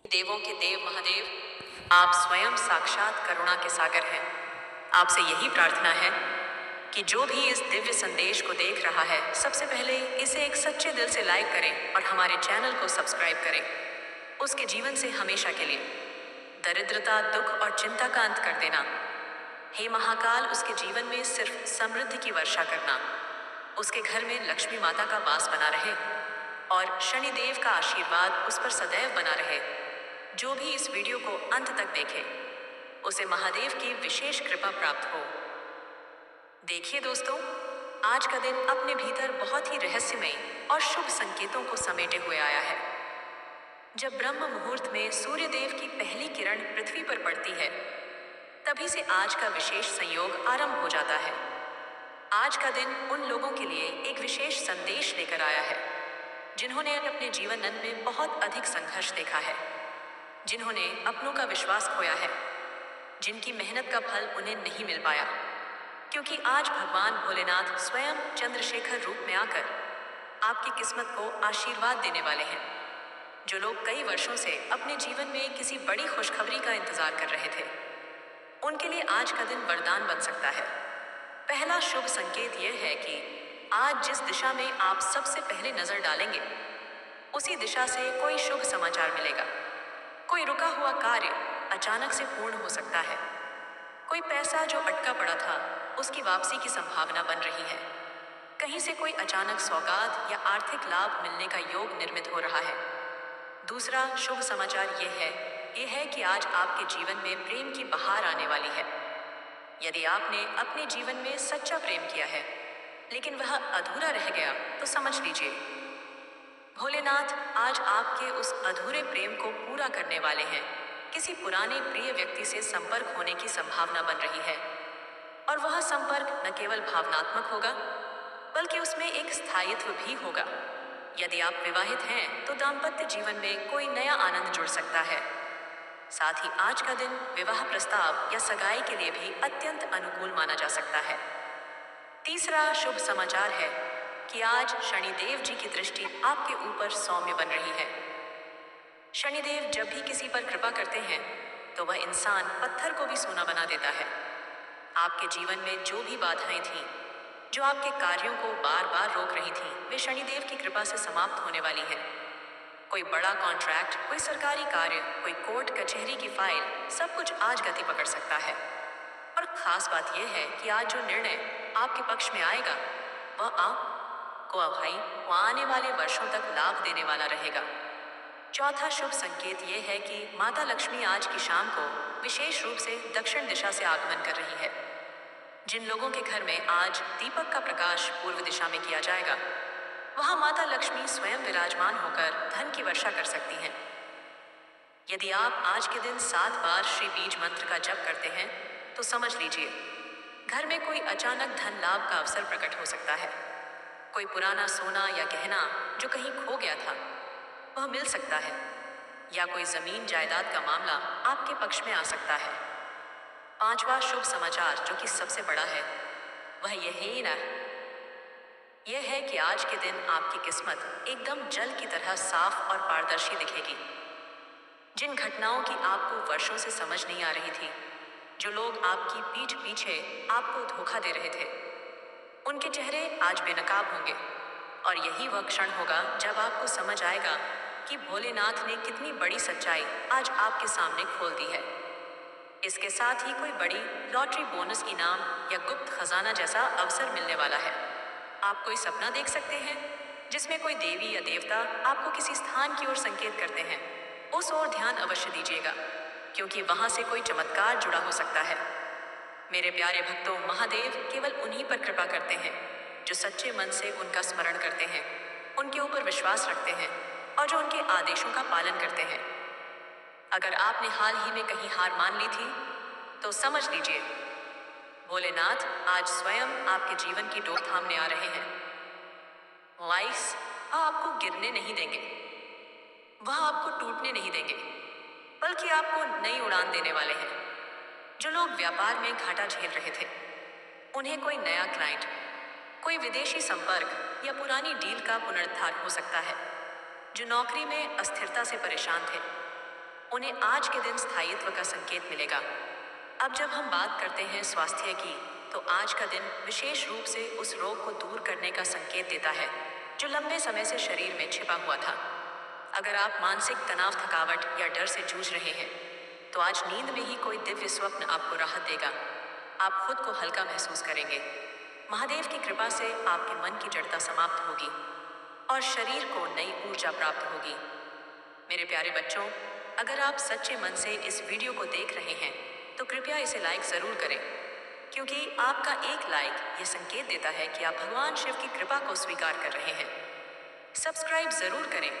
देवों के देव महादेव, आप स्वयं साक्षात करुणा के सागर हैं। आपसे यही प्रार्थना है कि जो भी इस दिव्य संदेश को देख रहा है, सबसे पहले इसे एक सच्चे दिल से लाइक करें और हमारे चैनल को सब्सक्राइब करें। उसके जीवन से हमेशा के लिए दरिद्रता, दुख और चिंता का अंत कर देना। हे महाकाल, उसके जीवन में सिर्फ समृद्धि की वर्षा करना। उसके घर में लक्ष्मी माता का वास बना रहे और शनिदेव का आशीर्वाद उस पर सदैव बना रहे। जो भी इस वीडियो को अंत तक देखे, उसे महादेव की विशेष कृपा प्राप्त हो। देखिए दोस्तों, आज का दिन अपने भीतर बहुत ही रहस्यमय और शुभ संकेतों को समेटे हुए आया है। जब ब्रह्म मुहूर्त में सूर्य देव की पहली किरण पृथ्वी पर पड़ती है, तभी से आज का विशेष संयोग आरंभ हो जाता है। आज का दिन उन लोगों के लिए एक विशेष संदेश लेकर आया है, जिन्होंने अपने जीवन में बहुत अधिक संघर्ष देखा है, जिन्होंने अपनों का विश्वास खोया है, जिनकी मेहनत का फल उन्हें नहीं मिल पाया। क्योंकि आज भगवान भोलेनाथ स्वयं चंद्रशेखर रूप में आकर आपकी किस्मत को आशीर्वाद देने वाले हैं। जो लोग कई वर्षों से अपने जीवन में किसी बड़ी खुशखबरी का इंतजार कर रहे थे, उनके लिए आज का दिन वरदान बन सकता है। पहला शुभ संकेत यह है कि आज जिस दिशा में आप सबसे पहले नजर डालेंगे, उसी दिशा से कोई शुभ समाचार मिलेगा। कोई रुका हुआ कार्य अचानक से पूर्ण हो सकता है। कोई पैसा जो अटका पड़ा था, उसकी वापसी की संभावना बन रही है। कहीं से कोई अचानक सौगात या आर्थिक लाभ मिलने का योग निर्मित हो रहा है। दूसरा शुभ समाचार यह है कि आज आपके जीवन में प्रेम की बहार आने वाली है। यदि आपने अपने जीवन में सच्चा प्रेम किया है, लेकिन वह अधूरा रह गया, तो समझ लीजिए भोलेनाथ आज आपके उस अधूरे प्रेम को पूरा करने वाले हैं। किसी पुराने प्रिय व्यक्ति से संपर्क होने की संभावना बन रही है, और वह संपर्क न केवल भावनात्मक होगा, बल्कि उसमें एक स्थायित्व भी होगा। यदि आप विवाहित हैं, तो दाम्पत्य जीवन में कोई नया आनंद जुड़ सकता है। साथ ही आज का दिन विवाह प्रस्ताव या सगाई के लिए भी अत्यंत अनुकूल माना जा सकता है। तीसरा शुभ समाचार है कि आज शनिदेव जी की दृष्टि आपके ऊपर सौम्य बन रही है। शनिदेव जब भी किसी पर कृपा करते हैं, तो वह इंसान पत्थर को भी सोना बना देता है। आपके जीवन में जो भी बाधाएं थीं, जो आपके कार्यों को बार बार रोक रही थीं, वे शनिदेव की कृपा से समाप्त होने वाली हैं। कोई बड़ा कॉन्ट्रैक्ट, कोई सरकारी कार्य, कोई कोर्ट कचहरी की फाइल, सब कुछ आज गति पकड़ सकता है। और खास बात यह है कि आज जो निर्णय आपके पक्ष में आएगा, वह आपको आने वाले वर्षों तक लाभ देने वाला रहेगा। चौथा शुभ संकेत यह है कि माता लक्ष्मी आज की शाम को विशेष रूप से दक्षिण दिशा से आगमन कर रही है। जिन लोगों के घर में आज दीपक का प्रकाश पूर्व दिशा में किया जाएगा, वहां माता लक्ष्मी स्वयं विराजमान होकर धन की वर्षा कर सकती हैं। यदि आप आज के दिन 7 बार श्री बीज मंत्र का जप करते हैं, तो समझ लीजिए घर में कोई अचानक धन लाभ का अवसर प्रकट हो सकता है। कोई पुराना सोना या गहना जो कहीं खो गया था, वह मिल सकता है, या कोई जमीन जायदाद का मामला आपके पक्ष में आ सकता है। पांचवा शुभ समाचार, जो कि सबसे बड़ा है, वह यह है कि आज के दिन आपकी किस्मत एकदम जल की तरह साफ और पारदर्शी दिखेगी। जिन घटनाओं की आपको वर्षों से समझ नहीं आ रही थी, जो लोग आपकी पीठ पीछे आपको धोखा दे रहे थे, उनके चेहरे आज बेनकाब होंगे। और यही वह क्षण होगा जब आपको समझ आएगा कि भोलेनाथ ने कितनी बड़ी सच्चाई आज आपके सामने खोल दी है। इसके साथ ही कोई बड़ी लॉटरी, बोनस इनाम या गुप्त खजाना जैसा अवसर मिलने वाला है। आप कोई सपना देख सकते हैं जिसमें कोई देवी या देवता आपको किसी स्थान की ओर संकेत करते हैं। उस ओर ध्यान अवश्य दीजिएगा, क्योंकि वहां से कोई चमत्कार जुड़ा हो सकता है। मेरे प्यारे भक्तों, महादेव केवल उन्हीं पर कृपा करते हैं जो सच्चे मन से उनका स्मरण करते हैं, उनके ऊपर विश्वास रखते हैं और जो उनके आदेशों का पालन करते हैं। अगर आपने हाल ही में कहीं हार मान ली थी, तो समझ लीजिए भोलेनाथ आज स्वयं आपके जीवन की डोर थामने आ रहे हैं। वह आपको गिरने नहीं देंगे, वह आपको टूटने नहीं देंगे, बल्कि आपको नई उड़ान देने वाले हैं। जो लोग व्यापार में घाटा झेल रहे थे, उन्हें कोई नया क्लाइंट, कोई विदेशी संपर्क या पुरानी डील का पुनरुद्धार हो सकता है। जो नौकरी में अस्थिरता से परेशान थे, उन्हें आज के दिन स्थायित्व का संकेत मिलेगा। अब जब हम बात करते हैं स्वास्थ्य की, तो आज का दिन विशेष रूप से उस रोग को दूर करने का संकेत देता है जो लंबे समय से शरीर में छिपा हुआ था। अगर आप मानसिक तनाव, थकावट या डर से जूझ रहे हैं, तो आज नींद में ही कोई दिव्य स्वप्न आपको राहत देगा। आप खुद को हल्का महसूस करेंगे। महादेव की कृपा से आपके मन की जड़ता समाप्त होगी और शरीर को नई ऊर्जा प्राप्त होगी। मेरे प्यारे बच्चों, अगर आप सच्चे मन से इस वीडियो को देख रहे हैं, तो कृपया इसे लाइक जरूर करें, क्योंकि आपका एक लाइक ये संकेत देता है कि आप भगवान शिव की कृपा को स्वीकार कर रहे हैं। सब्सक्राइब जरूर करें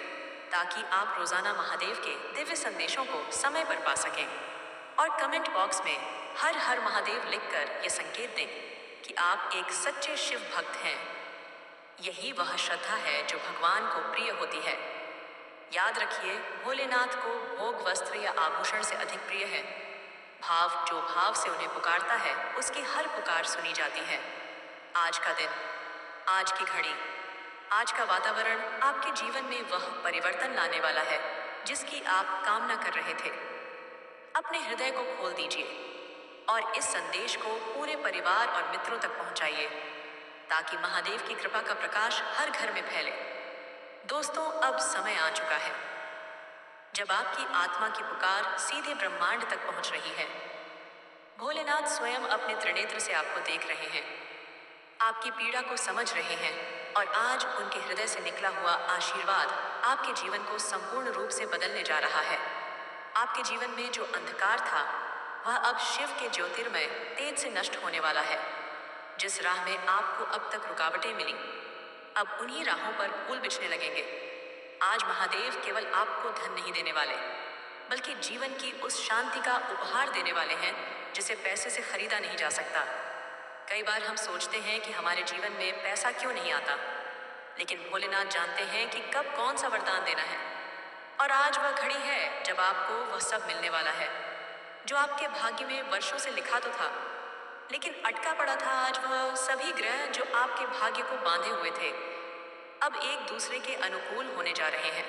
ताकि आप रोजाना महादेव के दिव्य संदेशों को समय पर पा सकें, और कमेंट बॉक्स में हर हर महादेव लिखकर यह संकेत दें कि आप एक सच्चे शिव भक्त हैं। यही वह श्रद्धा है जो भगवान को प्रिय होती है। याद रखिए, भोलेनाथ को भोग, वस्त्र या आभूषण से अधिक प्रिय है। जो भाव से उन्हें पुकारता है, उसकी हर पुकार सुनी जाती है। आज का दिन, आज की घड़ी, आज का वातावरण आपके जीवन में वह परिवर्तन लाने वाला है जिसकी आप कामना कर रहे थे। अपने हृदय को खोल दीजिए और इस संदेश को पूरे परिवार और मित्रों तक पहुंचाइए, ताकि महादेव की कृपा का प्रकाश हर घर में फैले। दोस्तों, अब समय आ चुका है जब आपकी आत्मा की पुकार सीधे ब्रह्मांड तक पहुंच रही है। भोलेनाथ स्वयं अपने त्रिनेत्र से आपको देख रहे हैं, आपकी पीड़ा को समझ रहे हैं, और आज उनके हृदय से निकला हुआ आशीर्वाद आपके जीवन को संपूर्ण रूप से बदलने जा रहा है। आपके जीवन में जो अंधकार था, वह अब शिव के ज्योतिर्मय तेज से नष्ट होने वाला है। जिस राह में आपको अब तक रुकावटें मिली, अब उन्हीं राहों पर फूल बिछने लगेंगे। आज महादेव केवल आपको धन नहीं देने वाले, बल्कि जीवन की उस शांति का उपहार देने वाले हैं जिसे पैसे से खरीदा नहीं जा सकता। कई बार हम सोचते हैं कि हमारे जीवन में पैसा क्यों नहीं आता, लेकिन भोलेनाथ जानते हैं कि कब कौन सा वरदान देना है। और आज वह घड़ी है जब आपको वह सब मिलने वाला है जो आपके भाग्य में वर्षों से लिखा तो था, लेकिन अटका पड़ा था। आज वह सभी ग्रह जो आपके भाग्य को बांधे हुए थे, अब एक दूसरे के अनुकूल होने जा रहे हैं।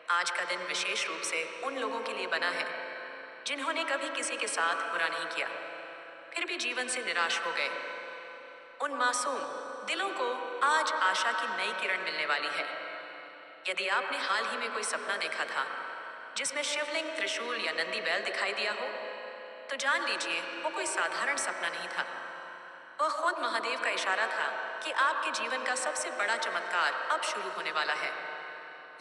आज का दिन विशेष रूप से उन लोगों के लिए बना है जिन्होंने कभी किसी के साथ बुरा नहीं किया, फिर भी जीवन से निराश हो गए। उन मासूम दिलों को आज आशा की नई किरण मिलने वाली है। यदि आपने हाल ही में कोई सपना देखा था जिसमें शिवलिंग, त्रिशूल या नंदी बैल दिखाई दिया हो, तो जान लीजिए वो कोई साधारण सपना नहीं था। वह खुद महादेव का इशारा था कि आपके जीवन का सबसे बड़ा चमत्कार अब शुरू होने वाला है।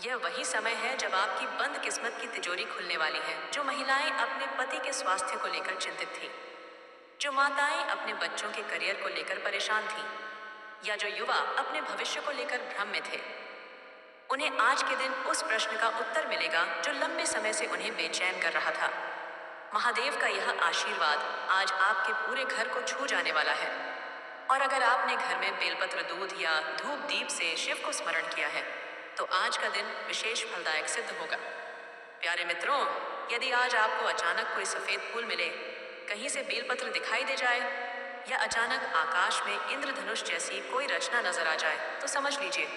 यह वही समय है जब आपकी बंद किस्मत की तिजोरी खुलने वाली है। जो महिलाएं अपने पति के स्वास्थ्य को लेकर चिंतित थीं, जो माताएं अपने बच्चों के करियर को लेकर परेशान थीं, या जो युवा अपने भविष्य को लेकर भ्रम में थे, उन्हें आज के दिन उस प्रश्न का उत्तर मिलेगा जो लंबे समय से उन्हें बेचैन कर रहा था। महादेव का यह आशीर्वाद आज आपके पूरे घर को छू जाने वाला है। और अगर आपने घर में बेलपत्र, दूध या धूप दीप से शिव को स्मरण किया है, तो आज का दिन विशेष फलदायक सिद्ध होगा। प्यारे मित्रों, यदि आज आपको अचानक कोई सफेद फूल मिले, कहीं से बेलपत्र दिखाई दे जाए, या अचानक आकाश में इंद्रधनुष जैसी कोई रचना नजर आ जाए, तो समझ लीजिए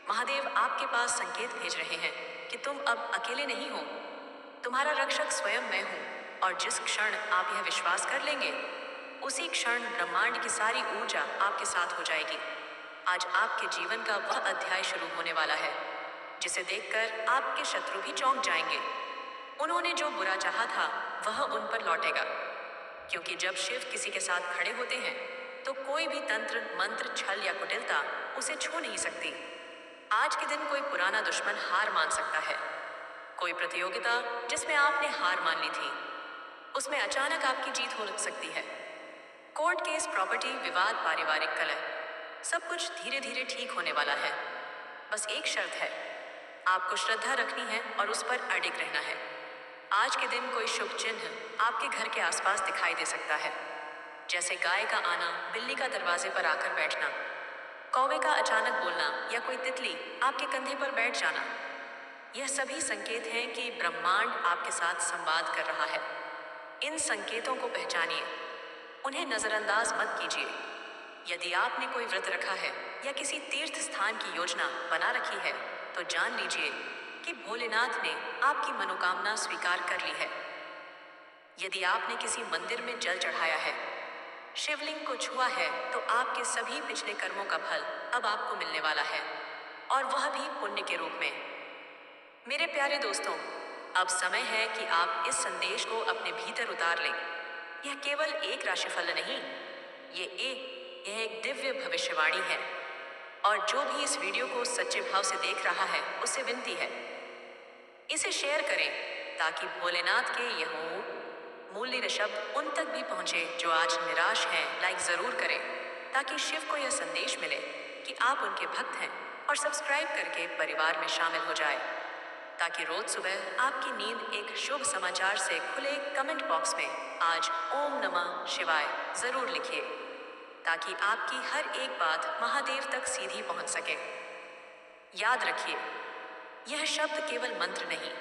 महादेव आपके पास संकेत भेज रहे हैं कि तुम अब अकेले नहीं हो। तुम्हारा रक्षक स्वयं मैं हूं, और जिस क्षण आप यह विश्वास कर लेंगे, उसी क्षण ब्रह्मांड की सारी ऊर्जा आपके साथ हो जाएगी। आज आपके जीवन का वह अध्याय शुरू होने वाला है जिसे देखकर आपके शत्रु भी चौंक जाएंगे। उन्होंने जो बुरा चाहा था, वह उन पर लौटेगा, क्योंकि जब शिव किसी के साथ खड़े होते हैं, तो कोई भी तंत्र, मंत्र, छल या कुटिलता उसे छू नहीं सकती। आज के दिन कोई पुराना दुश्मन हार मान सकता है। कोई प्रतियोगिता जिसमें आपने हार मान ली थी, उसमें अचानक आपकी जीत हो सकती है। कोर्ट केस, प्रॉपर्टी विवाद, पारिवारिक कलह, सब कुछ धीरे धीरे ठीक होने वाला है। बस एक शर्त है, आपको श्रद्धा रखनी है और उस पर अडिग रहना है। आज के दिन कोई शुभ चिन्ह आपके घर के आसपास दिखाई दे सकता है, जैसे गाय का आना, बिल्ली का दरवाजे पर आकर बैठना, कौवे का अचानक बोलना, या कोई तितली आपके कंधे पर बैठ जाना। यह सभी संकेत हैं कि ब्रह्मांड आपके साथ संवाद कर रहा है। इन संकेतों को पहचानिए, उन्हें नजरअंदाज मत कीजिए। यदि आपने कोई व्रत रखा है या किसी तीर्थ स्थान की योजना बना रखी है, तो जान लीजिए कि भोलेनाथ ने आपकी मनोकामना स्वीकार कर ली है। यदि आपने किसी मंदिर में जल चढ़ाया है, शिवलिंग को छुआ है, तो आपके सभी पिछले कर्मों का फल अब आपको मिलने वाला है, और वह भी पुण्य के रूप में। मेरे प्यारे दोस्तों, अब समय है कि आप इस संदेश को अपने भीतर उतार लें। यह केवल एक राशिफल नहीं, यह एक दिव्य भविष्यवाणी है। और जो भी इस वीडियो को सच्चे भाव से देख रहा है, उससे विनती है, इसे शेयर करें ताकि भोलेनाथ के यह मूल्य शब्द उन तक भी पहुंचे जो आज निराश हैं। लाइक जरूर करें ताकि शिव को यह संदेश मिले कि आप उनके भक्त हैं, और सब्सक्राइब करके परिवार में शामिल हो जाए ताकि रोज सुबह आपकी नींद एक शुभ समाचार से खुले। कमेंट बॉक्स में आज ओम नमः शिवाय जरूर लिखिए ताकि आपकी हर एक बात महादेव तक सीधी पहुंच सके। याद रखिए, यह शब्द केवल मंत्र नहीं,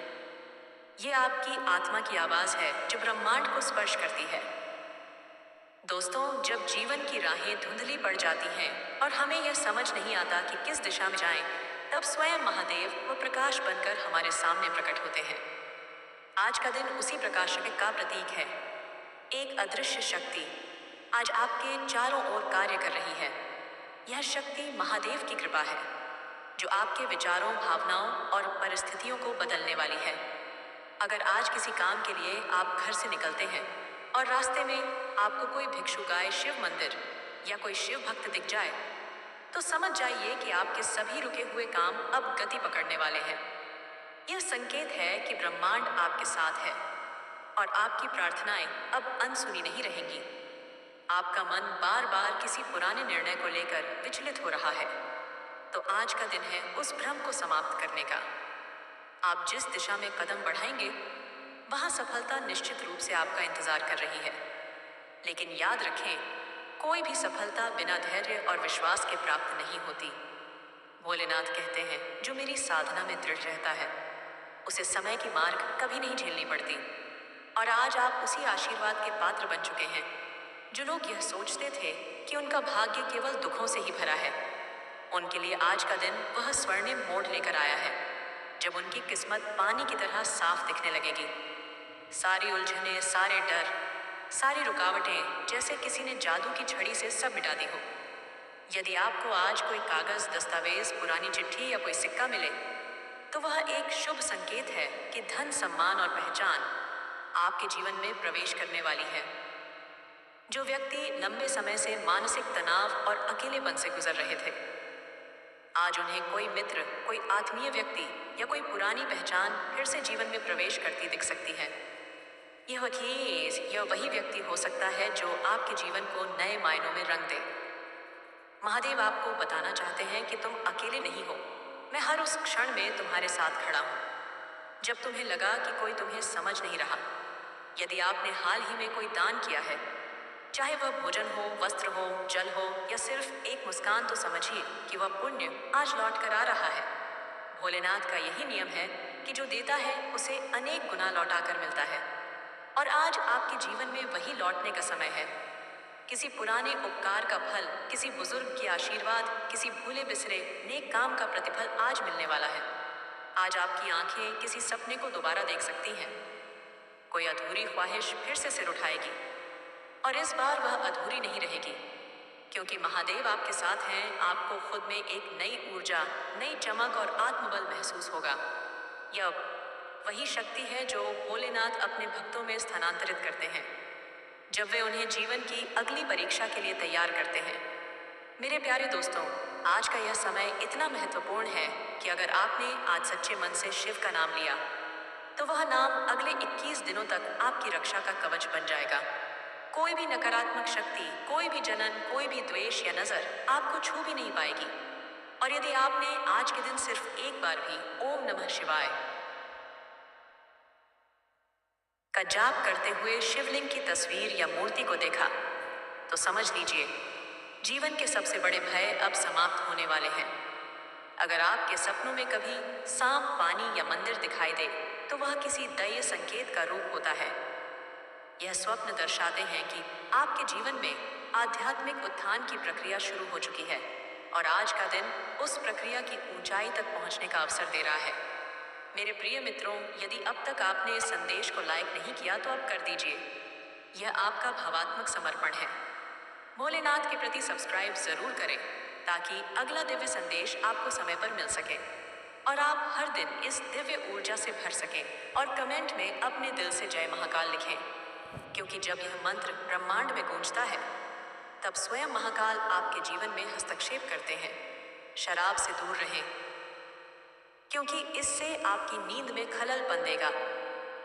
यह आपकी आत्मा की आवाज है जो ब्रह्मांड को स्पर्श करती है। दोस्तों, जब जीवन की राहें धुंधली पड़ जाती हैं और हमें यह समझ नहीं आता कि किस दिशा में जाएं, तब स्वयं महादेव व प्रकाश बनकर हमारे सामने प्रकट होते हैं। आज का दिन उसी प्रकाश का प्रतीक है। एक अदृश्य शक्ति आज आपके चारों ओर कार्य कर रही है। यह शक्ति महादेव की कृपा है जो आपके विचारों, भावनाओं और परिस्थितियों को बदलने वाली है। अगर आज किसी काम के लिए आप घर से निकलते हैं और रास्ते में आपको कोई भिक्षु गाय शिव मंदिर या कोई शिव भक्त दिख जाए, तो समझ जाइए कि आपके सभी रुके हुए काम अब गति पकड़ने वाले हैं। यह संकेत है कि ब्रह्मांड आपके साथ है और आपकी प्रार्थनाएं अब अनसुनी नहीं रहेंगी। आपका मन बार बार किसी पुराने निर्णय को लेकर विचलित हो रहा है, तो आज का दिन है उस भ्रम को समाप्त करने का। आप जिस दिशा में कदम बढ़ाएंगे, वहां सफलता निश्चित रूप से आपका इंतजार कर रही है। लेकिन याद रखें, कोई भी सफलता बिना धैर्य और विश्वास के प्राप्त नहीं होती। भोलेनाथ कहते हैं, जो मेरी साधना में दृढ़ रहता है, उसे समय की मार्ग कभी नहीं झेलनी पड़ती। और आज आप उसी आशीर्वाद के पात्र बन चुके हैं। जो लोग यह सोचते थे कि उनका भाग्य केवल दुखों से ही भरा है, उनके लिए आज का दिन वह स्वर्णिम मोड़ लेकर आया है, जब उनकी किस्मत पानी की तरह साफ दिखने लगेगी। सारी उलझनें, सारे डर, सारी रुकावटें जैसे किसी ने जादू की छड़ी से सब मिटा दी हो। यदि आपको आज कोई कागज, दस्तावेज, पुरानी चिट्ठी या कोई सिक्का मिले, तो वह एक शुभ संकेत है कि धन, सम्मान और पहचान आपके जीवन में प्रवेश करने वाली है। जो व्यक्ति लंबे समय से मानसिक तनाव और अकेलेपन से गुजर रहे थे, आज उन्हें कोई मित्र, कोई आत्मीय व्यक्ति या कोई पुरानी पहचान फिर से जीवन में प्रवेश करती दिख सकती है। यह वही व्यक्ति हो सकता है जो आपके जीवन को नए मायनों में रंग दे। महादेव आपको बताना चाहते हैं कि तुम अकेले नहीं हो। मैं हर उस क्षण में तुम्हारे साथ खड़ा हूं जब तुम्हें लगा कि कोई तुम्हें समझ नहीं रहा। यदि आपने हाल ही में कोई दान किया है, चाहे वह भोजन हो, वस्त्र हो, जल हो या सिर्फ एक मुस्कान, तो समझिए कि वह पुण्य आज लौट कर आ रहा है। भोलेनाथ का यही नियम है कि जो देता है उसे अनेक गुना लौटा कर मिलता है, और आज आपके जीवन में वही लौटने का समय है। किसी पुराने उपकार का फल, किसी बुजुर्ग की आशीर्वाद, किसी भूले बिसरे नेक काम का प्रतिफल आज मिलने वाला है। आज आपकी आंखें किसी सपने को दोबारा देख सकती हैं। कोई अधूरी ख्वाहिश फिर से सिर उठाएगी, और इस बार वह अधूरी नहीं रहेगी, क्योंकि महादेव आपके साथ हैं। आपको खुद में एक नई ऊर्जा, नई चमक और आत्मबल महसूस होगा। यह वही शक्ति है जो भोलेनाथ अपने भक्तों में स्थानांतरित करते हैं जब वे उन्हें जीवन की अगली परीक्षा के लिए तैयार करते हैं। मेरे प्यारे दोस्तों, आज का यह समय इतना महत्वपूर्ण है कि अगर आपने आज सच्चे मन से शिव का नाम लिया, तो वह नाम अगले 21 दिनों तक आपकी रक्षा का कवच बन जाएगा। कोई भी नकारात्मक शक्ति, कोई भी जलन, कोई भी द्वेष या नजर आपको छू भी नहीं पाएगी। और यदि आपने आज के दिन सिर्फ एक बार भी ओम नमः शिवाय का जाप करते हुए शिवलिंग की तस्वीर या मूर्ति को देखा, तो समझ लीजिए जीवन के सबसे बड़े भय अब समाप्त होने वाले हैं। अगर आपके सपनों में कभी सांप, पानी या मंदिर दिखाई दे, तो वह किसी दैवीय संकेत का रूप होता है। यह स्वप्न दर्शाते हैं कि आपके जीवन में आध्यात्मिक उत्थान की प्रक्रिया शुरू हो चुकी है, और आज का दिन उस प्रक्रिया की ऊंचाई तक पहुंचने का अवसर दे रहा है। मेरे प्रिय मित्रों, यदि अब तक आपने इस संदेश को लाइक नहीं किया तो अब कर दीजिए। यह आपका भावात्मक समर्पण है। भोलेनाथ के प्रति सब्सक्राइब जरूर करें ताकि अगला दिव्य संदेश आपको समय पर मिल सके और आप हर दिन इस दिव्य ऊर्जा से भर सकें और कमेंट में अपने दिल से जय महाकाल लिखें, क्योंकि जब यह मंत्र ब्रह्मांड में गूंजता है तब स्वयं महाकाल आपके जीवन में हस्तक्षेप करते हैं। शराब से दूर रहें, क्योंकि इससे आपकी नींद में खलल बंधेगा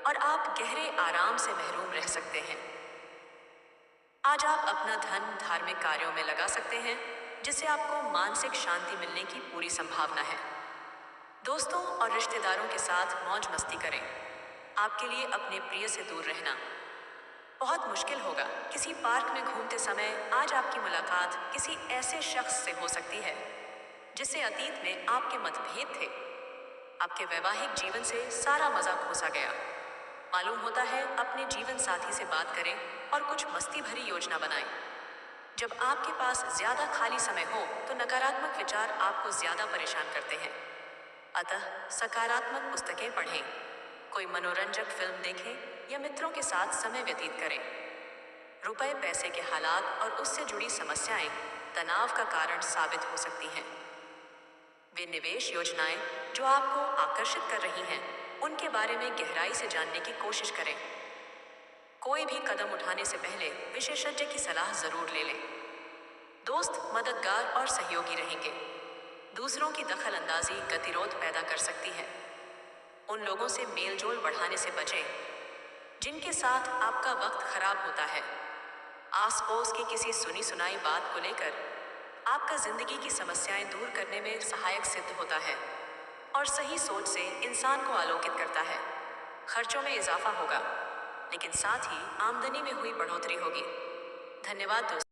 और आप गहरे आराम से महरूम रह सकते हैं। आज आप अपना धन धार्मिक कार्यों में लगा सकते हैं, जिससे आपको मानसिक शांति मिलने की पूरी संभावना है। दोस्तों और रिश्तेदारों के साथ मौज मस्ती करें। आपके लिए अपने प्रिय से दूर रहना बहुत मुश्किल होगा। किसी पार्क में घूमते समय आज आपकी मुलाकात किसी ऐसे शख्स से हो सकती है जिससे अतीत में आपके मतभेद थे। आपके वैवाहिक जीवन से सारा मजा खोसा गया। मालूम होता है अपने जीवन साथी से बात करें और कुछ मस्ती भरी योजना बनाएं। जब आपके पास ज्यादा खाली समय हो तो नकारात्मक विचार आपको ज्यादा परेशान करते हैं। अतः सकारात्मक पुस्तकें पढ़ें, कोई मनोरंजक फिल्म देखें या मित्रों के साथ समय व्यतीत करें। रुपए पैसे के हालात और उससे जुड़ी समस्याएं तनाव का कारण साबित हो सकती हैं। वे निवेश योजनाएं जो आपको आकर्षित कर रही हैं, उनके बारे में गहराई से जानने की कोशिश करें। कोई भी कदम उठाने से पहले विशेषज्ञ की सलाह जरूर ले लें। दोस्त मददगार और सहयोगी रहेंगे। दूसरों की दखल अंदाजी गतिरोध पैदा कर सकती है। उन लोगों से मेलजोल बढ़ाने से बचें जिनके साथ आपका वक्त खराब होता है। आस पड़ोस की किसी सुनी सुनाई बात को लेकर आपका जिंदगी की समस्याएं दूर करने में सहायक सिद्ध होता है और सही सोच से इंसान को आलोकित करता है। खर्चों में इजाफा होगा, लेकिन साथ ही आमदनी में हुई बढ़ोतरी होगी। धन्यवाद दोस्तों।